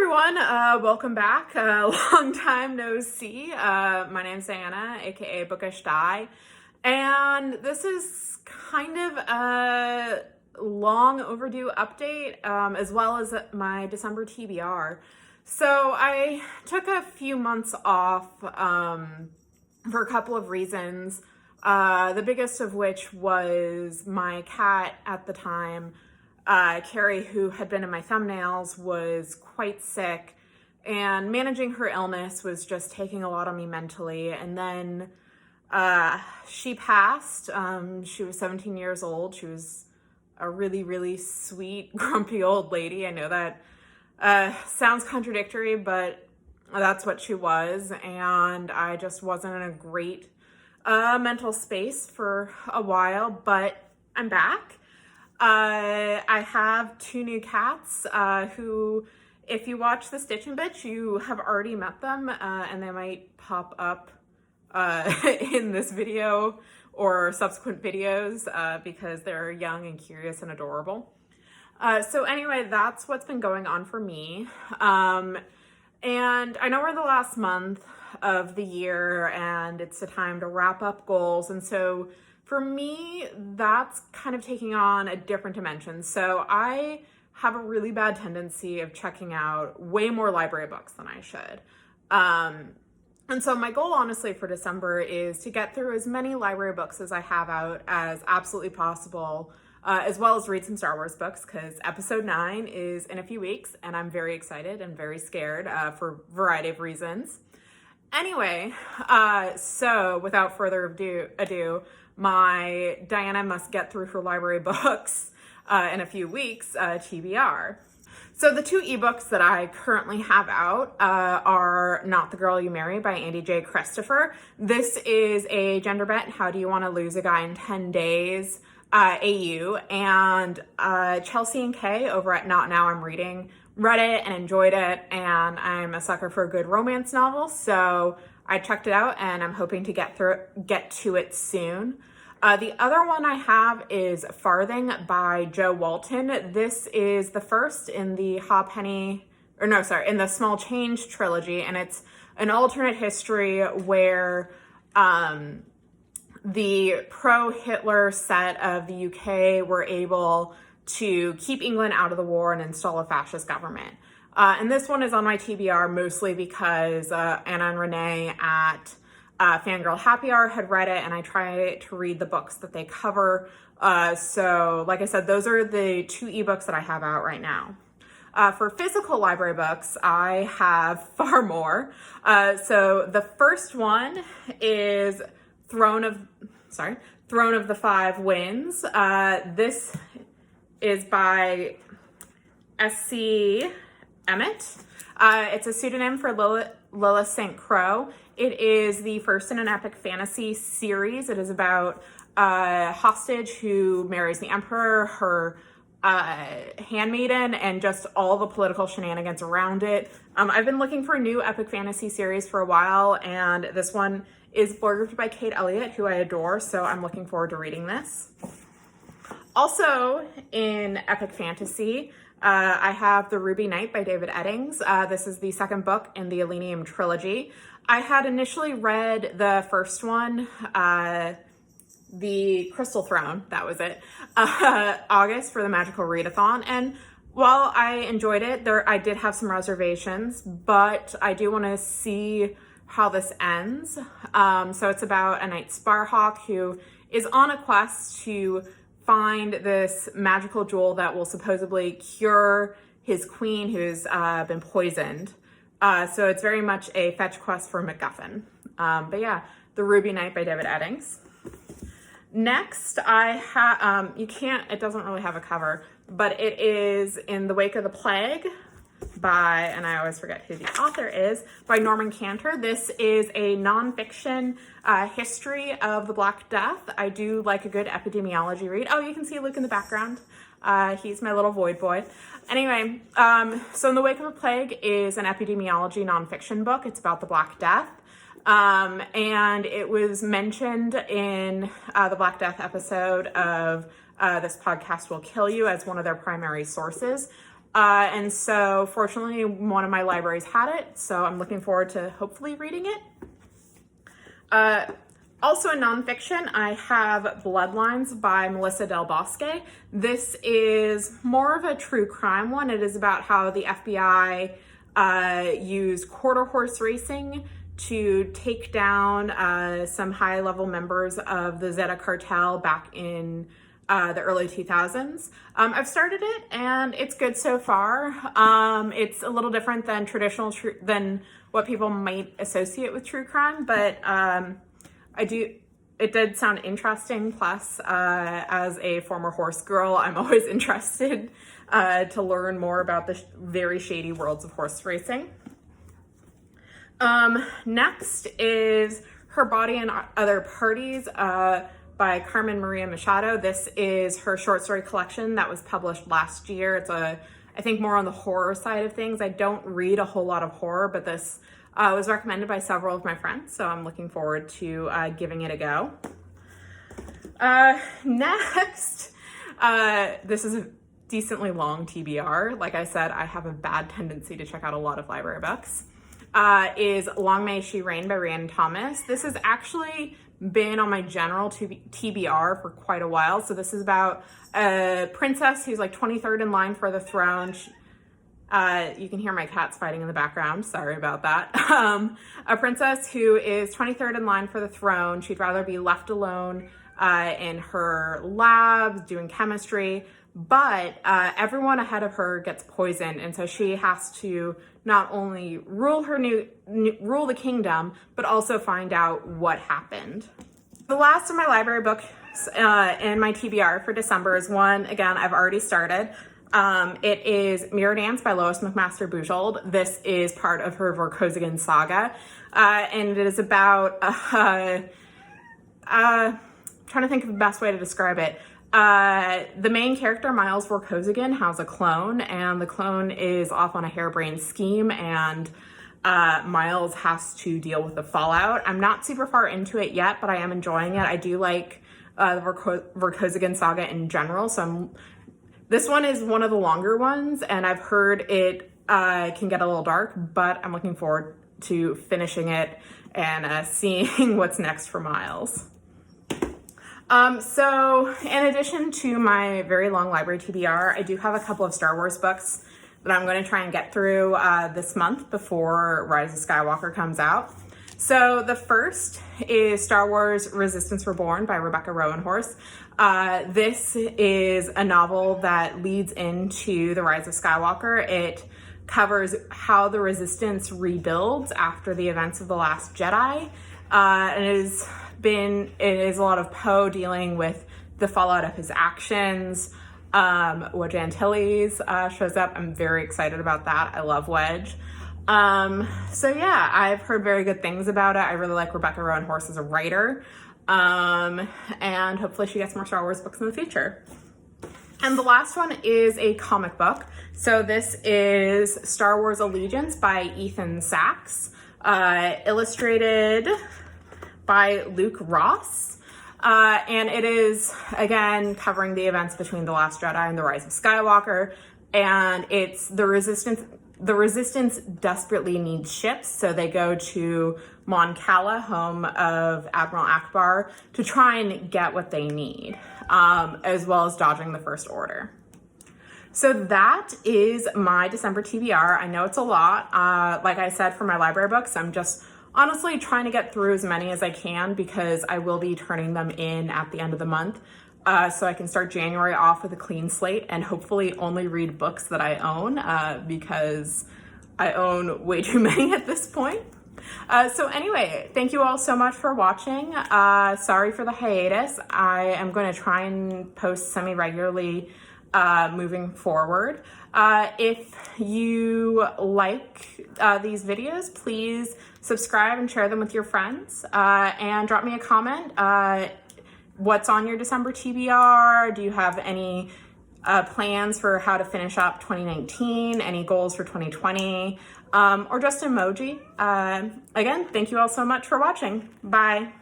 everyone, welcome back. Long time no see. My name's Diana, aka Bookish Di, and this is kind of a long overdue update, as well as my December TBR. So I took a few months off for a couple of reasons, the biggest of which was my cat at the time, Carrie, who had been in my thumbnails, was quite sick, and managing her illness was just taking a lot on me mentally. And then she passed. She was 17 years old. She was a really, really sweet, grumpy old lady. I know that sounds contradictory, but that's what she was. And I just wasn't in a great mental space for a while, but I'm back. I have two new cats who, if you watch The Stitch and Bitch, you have already met them, and they might pop up in this video or subsequent videos because they're young and curious and adorable. So anyway, that's what's been going on for me. And I know we're in the last month of the year and it's a time to wrap up goals. And so for me, that's kind of taking on a different dimension. So I have a really bad tendency of checking out way more library books than I should. And so my goal, honestly, for December is to get through as many library books as I have out as absolutely possible, as well as read some Star Wars books, because episode 9 is in a few weeks, and I'm very excited and very scared for a variety of reasons. Anyway, so without further ado, my Diana must get through her library books in a few weeks, TBR. So the two ebooks that I currently have out are Not the Girl You Marry by Andy J. Christopher. This is a gender bent, how do you want to lose a guy in 10 days, AU, and Chelsea and Kay over at Not Now I'm Reading read it and enjoyed it, and I'm a sucker for a good romance novel, so I checked it out and I'm hoping to get to it soon. The other one I have is Farthing by Jo Walton. This is the first in the in the Small Change trilogy, and it's an alternate history where the pro-Hitler set of the UK were able to keep England out of the war and install a fascist government. And this one is on my TBR mostly because Anna and Renee at Fangirl Happy Hour had read it, and I try to read the books that they cover. So like I said, those are the two ebooks that I have out right now. For physical library books, I have far more. So the first one is Throne of the Five Winds. This is by S.C. Emmett. It's a pseudonym for Lilith St. Crow. It is the first in an epic fantasy series. It is about a hostage who marries the emperor, her handmaiden, and just all the political shenanigans around it. I've been looking for a new epic fantasy series for a while, and this one is blurred by Kate Elliott, who I adore, so I'm looking forward to reading this. Also in epic fantasy, I have The Ruby Knight by David Eddings. This is the second book in the Elenium trilogy. I had initially read the first one, The Crystal Throne, that was it, August for the Magical Readathon. And while I enjoyed it, I did have some reservations, but I do want to see how this ends. So it's about a Knight Sparhawk who is on a quest to find this magical jewel that will supposedly cure his queen who's been poisoned. So it's very much a fetch quest for MacGuffin. But yeah, The Ruby Knight by David Eddings. Next, I have, it doesn't really have a cover, but it is In the Wake of the Plague by, and I always forget who the author is, by Norman Cantor. This is a nonfiction history of the Black Death. I do like a good epidemiology read. Oh, you can see Luke in the background. He's my little void boy. Anyway, so In the Wake of the Plague is an epidemiology nonfiction book. It's about the Black Death. And it was mentioned in the Black Death episode of This Podcast Will Kill You as one of their primary sources. And so fortunately one of my libraries had it, so I'm looking forward to hopefully reading it. Also in nonfiction, I have Bloodlines by Melissa Del Bosque. This is more of a true crime one. It is about how the FBI used quarter horse racing to take down some high-level members of the Zeta cartel back in the early 2000s. I've started it and it's good so far. It's a little different than than what people might associate with true crime, but it did sound interesting. Plus, as a former horse girl, I'm always interested to learn more about the very shady worlds of horse racing. Next is Her Body and Other Parties by Carmen Maria Machado. This is her short story collection that was published last year. It's I think more on the horror side of things. I don't read a whole lot of horror, but this was recommended by several of my friends, so I'm looking forward to giving it a go. Next, this is a decently long TBR. Like I said, I have a bad tendency to check out a lot of library books. Is Long May She Reign by Rhiannon Thomas. This has actually been on my general TBR for quite a while. So this is about a princess who's like 23rd in line for the throne. You can hear my cats fighting in the background. Sorry about that. A princess who is 23rd in line for the throne. She'd rather be left alone in her lab doing chemistry, but everyone ahead of her gets poisoned, and so she has to not only rule the kingdom, but also find out what happened. The last of my library books in my TBR for December is one, again, I've already started. It is Mirror Dance by Lois McMaster Bujold. This is part of her Vorkosigan saga, and it is about trying to think of the best way to describe it. The main character, Miles Vorkosigan, has a clone, and the clone is off on a harebrained scheme, and Miles has to deal with the fallout. I'm not super far into it yet, but I am enjoying it. I do like the Vorkosigan saga in general, so this one is one of the longer ones, and I've heard it can get a little dark, but I'm looking forward to finishing it and seeing what's next for Miles. So in addition to my very long library TBR, I do have a couple of Star Wars books that I'm going to try and get through this month before Rise of Skywalker comes out. So the first is Star Wars Resistance Reborn by Rebecca Rowanhorse. This is a novel that leads into the Rise of Skywalker. It covers how the Resistance rebuilds after the events of The Last Jedi. And it is a lot of Poe dealing with the fallout of his actions. Wedge Antilles shows up. I'm very excited about that. I love Wedge. So yeah, I've heard very good things about it. I really like Rebecca Rowanhorse as a writer. And hopefully she gets more Star Wars books in the future. And the last one is a comic book. So this is Star Wars Allegiance by Ethan Sachs, illustrated by Luke Ross. And it is, again, covering the events between The Last Jedi and The Rise of Skywalker. And it's the Resistance. The Resistance desperately needs ships, so they go to Mon Cala, home of Admiral Akbar, to try and get what they need, as well as dodging the First Order. So that is my December TBR. I know it's a lot. Like I said, for my library books, I'm just honestly trying to get through as many as I can because I will be turning them in at the end of the month. So I can start January off with a clean slate and hopefully only read books that I own because I own way too many at this point. So anyway, thank you all so much for watching. Sorry for the hiatus. I am going to try and post semi-regularly moving forward. If you like these videos, please subscribe and share them with your friends, and drop me a comment. What's on your December TBR? Do you have any plans for how to finish up 2019? Any goals for 2020? Or just emoji? Again, thank you all so much for watching. Bye.